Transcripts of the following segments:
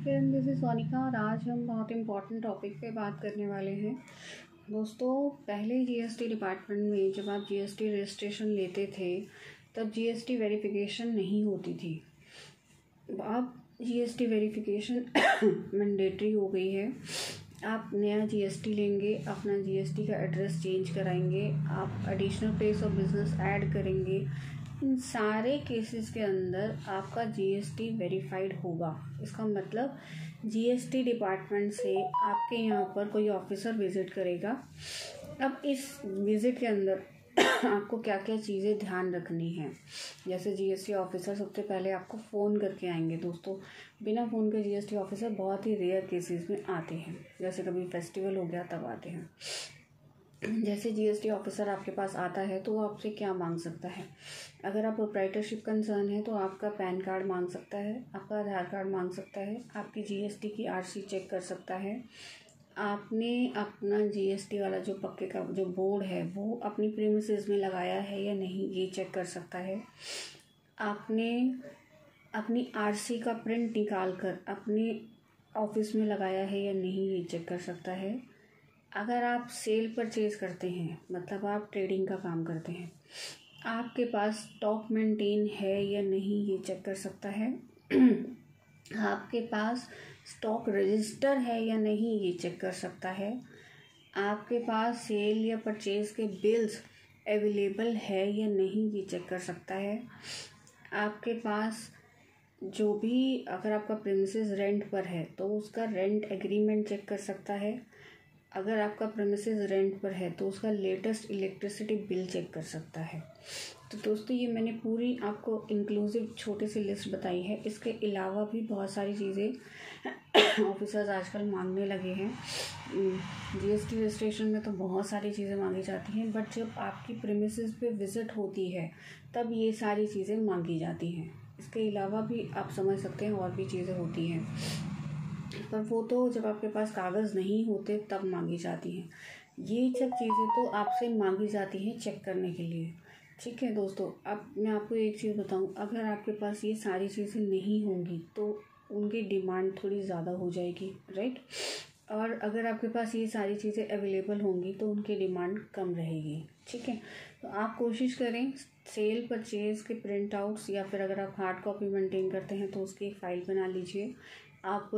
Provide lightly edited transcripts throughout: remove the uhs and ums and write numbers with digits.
Friend, this is Sonika और आज हम बहुत इम्पॉर्टेंट टॉपिक पे बात करने वाले हैं। दोस्तों, पहले जीएसटी डिपार्टमेंट में जब आप जीएसटी रजिस्ट्रेशन लेते थे तब जीएसटी वेरिफिकेशन नहीं होती थी। अब जीएसटी वेरिफिकेशन मैंडेटरी हो गई है। आप नया जीएसटी लेंगे, अपना जीएसटी का एड्रेस चेंज कराएंगे, आप additional place of business add करेंगे, इन सारे केसेस के अंदर आपका जीएसटी वेरीफाइड होगा। इसका मतलब जीएसटी डिपार्टमेंट से आपके यहाँ पर कोई ऑफिसर विज़िट करेगा। अब इस विज़िट के अंदर आपको क्या क्या चीज़ें ध्यान रखनी है। जैसे जीएसटी ऑफिसर सबसे पहले आपको फ़ोन करके आएंगे। दोस्तों, बिना फ़ोन के जीएसटी ऑफिसर बहुत ही रेयर केसेस में आते हैं, जैसे कभी फेस्टिवल हो गया तब आते हैं। जैसे जीएसटी ऑफिसर आपके पास आता है तो वो आपसे क्या मांग सकता है। अगर आप प्रोप्राइटरशिप कंसर्न है तो आपका पैन कार्ड मांग सकता है, आपका आधार कार्ड मांग सकता है, आपकी जीएसटी की आरसी चेक कर सकता है, आपने अपना जीएसटी वाला जो पक्के का जो बोर्ड है वो अपनी प्रीमिसेस में लगाया है या नहीं ये चेक कर सकता है, आपने अपनी आरसी का प्रिंट निकाल कर अपने ऑफिस में लगाया है या नहीं ये चेक कर सकता है। अगर आप सेल परचेज करते हैं, मतलब आप ट्रेडिंग का काम करते हैं, आपके पास स्टॉक मेंटेन है या नहीं ये चेक कर सकता है। आपके पास स्टॉक रजिस्टर है या नहीं ये चेक कर सकता है। आपके पास सेल या परचेज के बिल्स अवेलेबल है या नहीं ये चेक कर सकता है। आपके पास जो भी, अगर आपका प्रीमिसेस रेंट पर है तो उसका रेंट एग्रीमेंट चेक कर सकता है। अगर आपका प्रीमिसेस रेंट पर है तो उसका लेटेस्ट इलेक्ट्रिसिटी बिल चेक कर सकता है। तो दोस्तों, ये मैंने पूरी आपको इंक्लूसिव छोटी सी लिस्ट बताई है। इसके अलावा भी बहुत सारी चीज़ें ऑफिसर्स आजकल मांगने लगे हैं। जीएसटी रजिस्ट्रेशन में तो बहुत सारी चीज़ें मांगी जाती हैं, बट जब आपकी प्रीमिसेस पे विज़िट होती है तब ये सारी चीज़ें मांगी जाती हैं। इसके अलावा भी आप समझ सकते हैं और भी चीज़ें होती हैं, पर वो तो जब आपके पास कागज़ नहीं होते तब मांगी जाती हैं। ये सब चीज़ें तो आपसे मांगी जाती हैं चेक करने के लिए। ठीक है दोस्तों, अब मैं आपको एक चीज़ बताऊं, अगर आपके पास ये सारी चीज़ें नहीं होंगी तो उनकी डिमांड थोड़ी ज़्यादा हो जाएगी, राइट। और अगर आपके पास ये सारी चीज़ें अवेलेबल होंगी तो उनकी डिमांड कम रहेगी। ठीक है, तो आप कोशिश करें सेल परचेज़ के प्रिंट आउट्स, या फिर अगर आप हार्ड कॉपी मेंटेन करते हैं तो उसकी एक फ़ाइल बना लीजिए। आप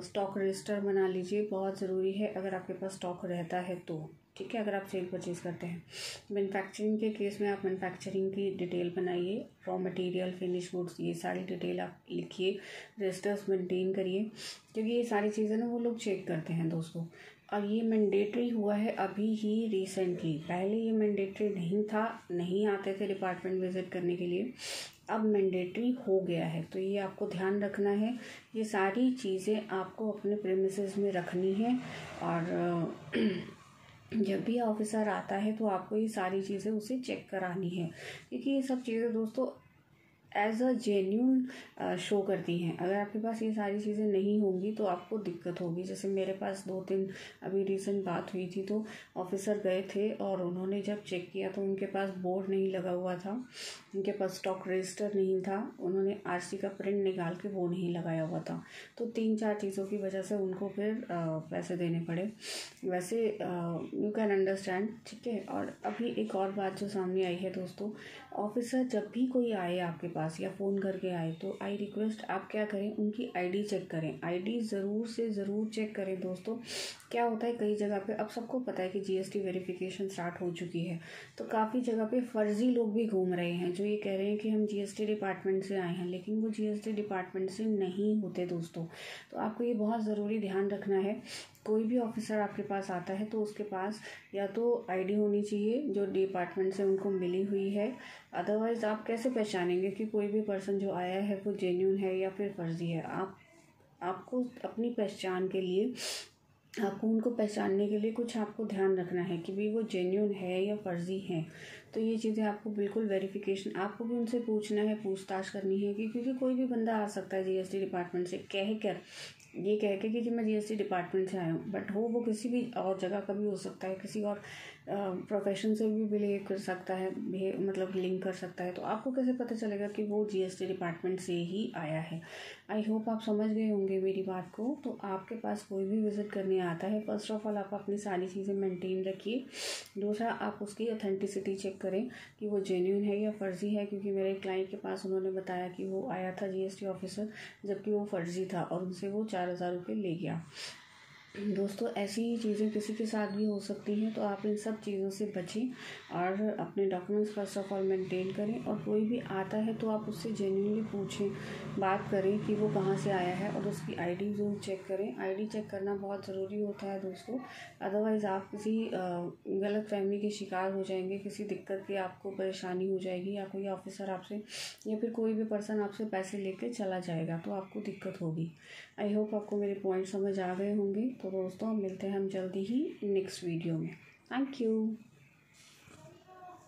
स्टॉक रजिस्टर बना लीजिए, बहुत ज़रूरी है अगर आपके पास स्टॉक रहता है तो। ठीक है, अगर आप सेल परचेज़ करते हैं। मैन्युफैक्चरिंग के केस में आप मैन्युफैक्चरिंग की डिटेल बनाइए, रॉ मटेरियल, फिनिश गुड्स, ये सारी डिटेल आप लिखिए, रजिस्टर्स मेंटेन करिए, क्योंकि ये सारी चीज़ें ना वो लोग चेक करते हैं दोस्तों। और ये मैंडेटरी हुआ है अभी ही रिसेंटली, पहले ये मैंडेटरी नहीं था, नहीं आते थे डिपार्टमेंट विज़िट करने के लिए, अब मैंडेटरी हो गया है। तो ये आपको ध्यान रखना है, ये सारी चीज़ें आपको अपने प्रीमिसेस में रखनी है। और जब भी ऑफिसर आता है तो आपको ये सारी चीज़ें उसे चेक करानी है, क्योंकि ये सब चीज़ें दोस्तों एज अ जेन्यून शो करती हैं। अगर आपके पास ये सारी चीज़ें नहीं होंगी तो आपको दिक्कत होगी। जैसे मेरे पास 2-3 अभी रिसेंट बात हुई थी, तो ऑफिसर गए थे और उन्होंने जब चेक किया तो उनके पास बोर्ड नहीं लगा हुआ था, उनके पास स्टॉक रजिस्टर नहीं था, उन्होंने आरसी का प्रिंट निकाल के वो नहीं लगाया हुआ था। तो 3-4 चीज़ों की वजह से उनको फिर पैसे देने पड़े। वैसे यू कैन अंडरस्टैंड। ठीक है, और अभी एक और बात जो सामने आई है दोस्तों, ऑफिसर जब भी कोई आए आपके पास या फ़ोन करके आए तो आई रिक्वेस्ट आप क्या करें, उनकी आईडी चेक करें। आईडी ज़रूर से ज़रूर चेक करें दोस्तों। क्या होता है, कई जगह पे अब सबको पता है कि जीएसटी वेरिफिकेशन स्टार्ट हो चुकी है, तो काफ़ी जगह पे फर्जी लोग भी घूम रहे हैं जो ये कह रहे हैं कि हम जीएसटी डिपार्टमेंट से आए हैं, लेकिन वो जीएसटी डिपार्टमेंट से नहीं होते दोस्तों। तो आपको ये बहुत ज़रूरी ध्यान रखना है। कोई भी ऑफिसर आपके पास आता है तो उसके पास या तो आईडी होनी चाहिए जो डिपार्टमेंट से उनको मिली हुई है, अदरवाइज़ आप कैसे पहचानेंगे कि कोई भी पर्सन जो आया है वो जेन्यून है या फिर फर्जी है। आपको अपनी पहचान के लिए, आपको उनको पहचानने के लिए कुछ आपको ध्यान रखना है कि भाई वो जेन्यून है या फर्जी है। तो ये चीज़ें आपको बिल्कुल वेरिफिकेशन, आपको भी उनसे पूछना है, पूछताछ करनी है क्योंकि कोई भी बंदा आ सकता है जीएसटी डिपार्टमेंट से कह के कि जी मैं जीएसटी डिपार्टमेंट से आया हूँ, बट वो किसी भी और जगह का भी हो सकता है, किसी और प्रोफेशन से भी बिलीव कर सकता है, मतलब लिंक कर सकता है। तो आपको कैसे पता चलेगा कि वो जीएसटी डिपार्टमेंट से ही आया है। आई होप आप समझ गए होंगे मेरी बात को। तो आपके पास कोई भी विज़िट करने आता है, फर्स्ट ऑफ ऑल आप अपनी सारी चीज़ें मेंटेन रखिए। दूसरा, आप उसकी ऑथेंटिसिटी चेक करें कि वो जेन्युइन है या फ़र्ज़ी है, क्योंकि मेरे क्लाइंट के पास उन्होंने बताया कि वो आया था जीएसटी ऑफिसर, जबकि वो फ़र्ज़ी था और उनसे वो 4,000 रुपये ले गया। दोस्तों, ऐसी चीज़ें किसी के साथ भी हो सकती हैं, तो आप इन सब चीज़ों से बचें और अपने documents first of all maintain करें। और कोई भी आता है तो आप उससे जेन्युइनली पूछें, बात करें कि वो कहाँ से आया है, और उसकी आईडी ज़रूर चेक करें। आईडी चेक करना बहुत ज़रूरी होता है दोस्तों, अदरवाइज़ आप किसी गलत फहमी के शिकार हो जाएंगे, किसी दिक्कत की आपको परेशानी हो जाएगी, या कोई ऑफिसर आपसे या फिर कोई भी पर्सन आपसे पैसे लेके चला जाएगा तो आपको दिक्कत होगी। आई होप आपको मेरे पॉइंट समझ आ गए होंगे। तो दोस्तों, मिलते हैं हम जल्दी ही नेक्स्ट वीडियो में। Thank you.